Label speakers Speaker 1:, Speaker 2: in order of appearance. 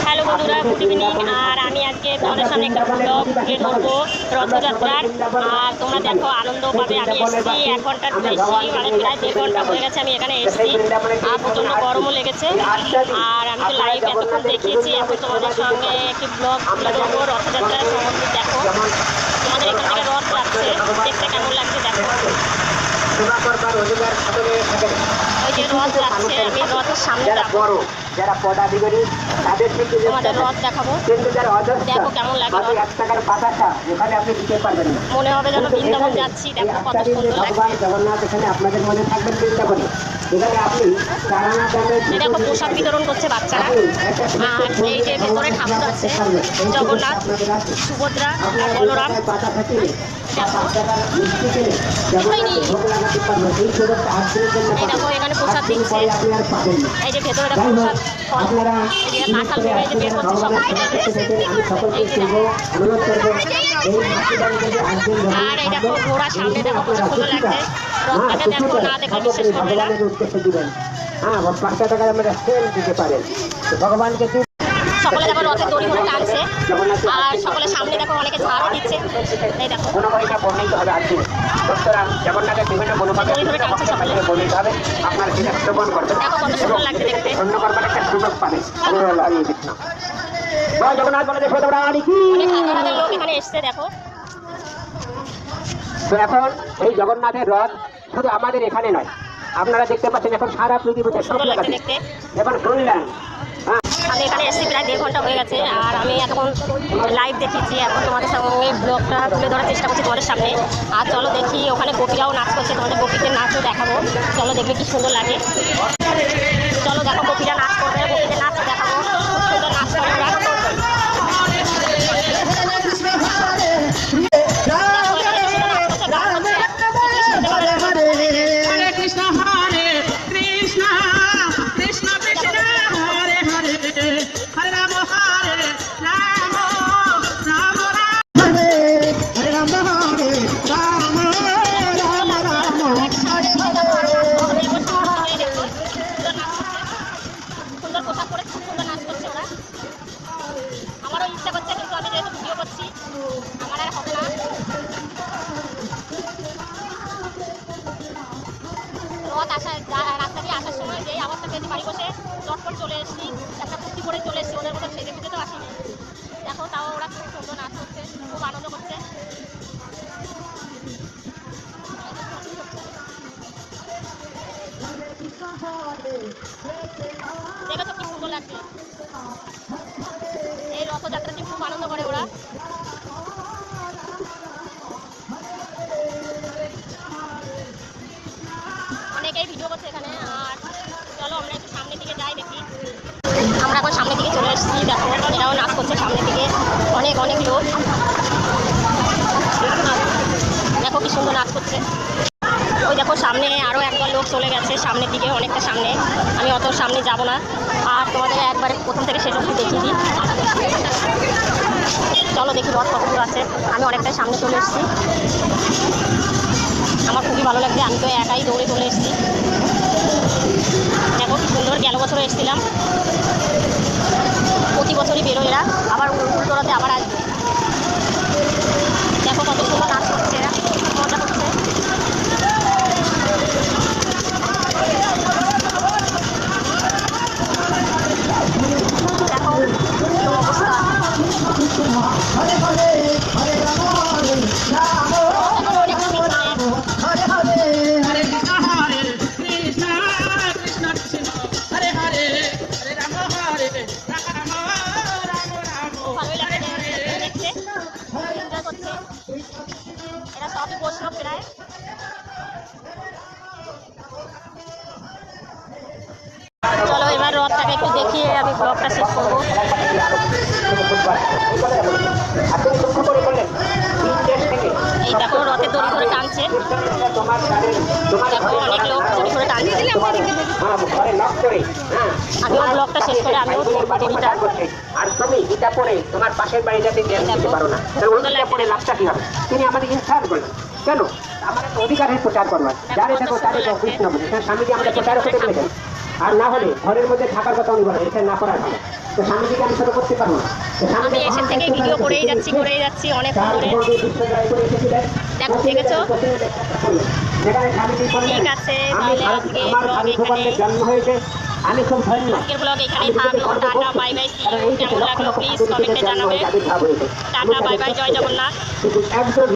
Speaker 1: Hello বন্ধুরা, good evening. আর আমি আজকে তোমাদের সামনে একটা ব্লগ তুলে ধরবো রথযাত্রার। আর তোমরা দেখো, আনন্দ পাবে। আমি এসেছি 1 ঘন্টার বেশি, মানে প্রায় 1.5 ঘন্টা হয়ে গেছে আমি এখানে এসেছি। আর প্রচণ্ড গরমও লেগেছে। আর আমি তো লাইভ এতক্ষণ দেখিয়েছি, এখন তোমাদের সঙ্গে একটি ব্লগ তুলে ধরবো রথযাত্রার সম্বন্ধে। দেখো, তোমাদের এখান থেকে রথ যাচ্ছে, দেখতে কেমন লাগছে দেখো। ওই যে রথ যাচ্ছে, আমি রথের সামনে যাবো,
Speaker 2: যারা পদাধিকারী তাদের থেকে
Speaker 1: তোমাদের রথ দেখাবো।
Speaker 2: কিন্তু যারা অদক্ষ
Speaker 1: দেখো কেমন লাগে রথ।
Speaker 2: 1 টাকার পাতাটা ওখানে আপনি দিতে পারবেন না,
Speaker 1: মনে হবে যেন বৃন্দাবন যাচ্ছি। দেখো কত সুন্দর
Speaker 2: ভগবান
Speaker 1: লাগছে।
Speaker 2: জগন্নাথ এখানে আপনাদের মধ্যে থাকবেন বৃন্দাবনে। এখানে আপনি তারানা দামের
Speaker 1: দেখো প্রসাদ বিতরণ করছে বাচ্চারা। আর এই যে ভেতরে ঠাকুর আছে, জগন্নাথ, সুভদ্রা আর বলরাম।
Speaker 2: পাতা থাকিলে
Speaker 1: দেখো,
Speaker 2: মিষ্টি কিনে জগন্নাথকে ভোগ লাগাতে পারবেন। এই সুযোগটা আজকের জন্য
Speaker 1: এই দেখো এখানে প্রসাদ দিচ্ছে।
Speaker 2: আপনি আর পাবেন না।
Speaker 1: এই যে ভেতরে দেখো প্রসাদ, ফল,
Speaker 2: আপনারা
Speaker 1: এই যে কাঁঠাল ভেঙে এই যে বের করছে সব।
Speaker 2: আমি সকলকে অনুরোধ করবো এই মাতৃদান যদি আসবেন।
Speaker 1: আর এই দেখো ঘোড়া সামনে, দেখো কত সুন্দর লাগছে। রথটাকে দেখো, না দেখলে বিশ্বাস করবে না।
Speaker 2: ভগবানের উদ্দেশ্যে দিবেন। হ্যাঁ, 5 টাকা আমরা সেল দিতে পারেন ভগবানকে।
Speaker 1: সকলে দেখো রথের দড়ি ধরে টানছে। আর সকলে সামনে দেখো অনেকে ঝাড়ও দিচ্ছে। এই দেখো
Speaker 2: গুণকরিকা বর্ণিত হবে আজকে। সুতরাং জগন্নাথের বিভিন্ন গুণকরিকা
Speaker 1: দড়ি ধরে টানছে সকলে।
Speaker 2: বর্ণিত হবে, আপনার সেটা শ্রবণ করবেন।
Speaker 1: দেখো কত সুন্দর লাগছে দেখতে।
Speaker 2: ধন্য করবার একটা সুযোগ পাবেন। লাগিয়ে দিচ্ছি না। জয় জগন্নাথ বলে দেখো তোমরা কি
Speaker 1: অনেক হাজার হাজার লোক এখানে এসছে দেখো।
Speaker 2: তো এখন এই জগন্নাথের রথ শুধু আমাদের এখানে নয়, আপনারা দেখতে পাচ্ছেন এখন সারা পৃথিবীতে সব
Speaker 1: সুন্দর লাগছে
Speaker 2: জায়গাতে।
Speaker 1: দেখতে।
Speaker 2: এখন শুনলেন
Speaker 1: আমি এখানে এসেছি প্রায় 1.5 ঘন্টা হয়ে গেছে। আর আমি এতক্ষণ লাইভ দেখিয়েছি, এখন তোমাদের সঙ্গে ব্লগটা তুলে ধরার চেষ্টা করছি তোমাদের সামনে। আর চলো দেখি, ওখানে গোপীরাও নাচ করছে, তোমাদের গোপীদের নাচও দেখাবো। চলো দেখবে কি সুন্দর লাগে। চলো দেখো, গোপীরা নাচ করবে, গোপীদের নাচ দেখাবো। খুব সুন্দর নাচ করে ওরা। সুন্দর পোশাক পরে খুব সুন্দর নাচ করছে ওরা। আমারও ইচ্ছা করছে, কিন্তু আমি যেহেতু ভিডিও করছি আমার আর হবে না। রথ আসা রাস্তা দিয়ে আসার সময় যেই আওয়াজটা পেয়েছি, বাড়ি বসে চটপট চলে এসেছি, একটা কুর্তি পরে চলে এসেছি। ওদের মতো সেজে খুঁজে তো আসিনি। দেখো তাও ওরা খুব সুন্দর নাচ করছে, খুব আনন্দ করছে। দেখেছো কি সুন্দর লাগছে। এই রথযাত্রাতে খুব আনন্দ করে ওরা। অনেকেই ভিডিও করছে এখানে। আর চলো আমরা একটু সামনের দিকে যাই দেখি। আমরা এখন সামনের দিকে চলে এসেছি। দেখো এরাও নাচ করছে সামনের দিকে, অনেক অনেক লোক। দেখো কি সুন্দর নাচ করছে। ওই দেখো সামনে আরও একবার লোক চলে গেছে সামনের দিকে, অনেকটা সামনে। আমি অত সামনে যাব না। আর তোমাদের একবারে প্রথম থেকে শেষ অবধি দেখিয়ে দিই। চলো দেখি রথ কত দূর আছে। আমি অনেকটাই সামনে চলে এসেছি। আমার খুবই ভালো লাগছে, আমি তো একাই দৌড়ে চলে এসেছি। দেখো কি সুন্দর। গেল বছরও এসেছিলাম, প্রতি বছরই বেরোয় এরা, আবার উল্টোরাতে আবার আসবে। দেখো কত সুন্দর নাচ করছে এরা, মজা করছে। দেখো অবস্থা। এরা সবই বৈষ্ণব প্রায়। চলো এবার রথটাকে একটু দেখিয়ে আমি ব্লগটা শেষ করবো। এই দেখো রথের দড়ি ধরে টানছে। দেখো অনেক লোক দড়ি ধরে টানছে। আমিও ব্লগটা শেষ করে আমিও দড়িটা।
Speaker 2: আর তুমি এটা পরে তোমার পাশের বাড়ি যাতে দিতে পারো না, পরে লাভটা কি হবে? তিনি আমাদের ইনসাল্ট করলেন। কেন? আমার একটা অধিকারের প্রচার করবার, যারে দেখো তারে কৃষ্ণ বলে। তার স্বামীকে আমরা প্রচার করতে পেরেছেন। আর না হলে ঘরের মধ্যে থাকার কথা উনি বলেন, এটা না করার ভালো। তো স্বামীজিকে আমি ছোট করতে পারবো না।
Speaker 1: আমি এসে থেকে ভিডিও করেই যাচ্ছি অনেকক্ষণ ধরে। দেখো, দেখেছো?
Speaker 2: যেখানে স্বামীজি বললেন,
Speaker 1: ঠিক আছে,
Speaker 2: আমি
Speaker 1: তাহলে আজকে
Speaker 2: আমার
Speaker 1: ব্লগ
Speaker 2: স্বামী
Speaker 1: এখানে,
Speaker 2: ভগবানের জন্ম হয়েছে, আমি খুব ধন্য।
Speaker 1: আজকের ব্লগ এখানেই থাকলো। Tata bye bye, see you. কেমন লাগলো প্লিজ কমেন্টে জানাবে। টাটা বাই বাই, জয় জগন্নাথ।
Speaker 2: একজন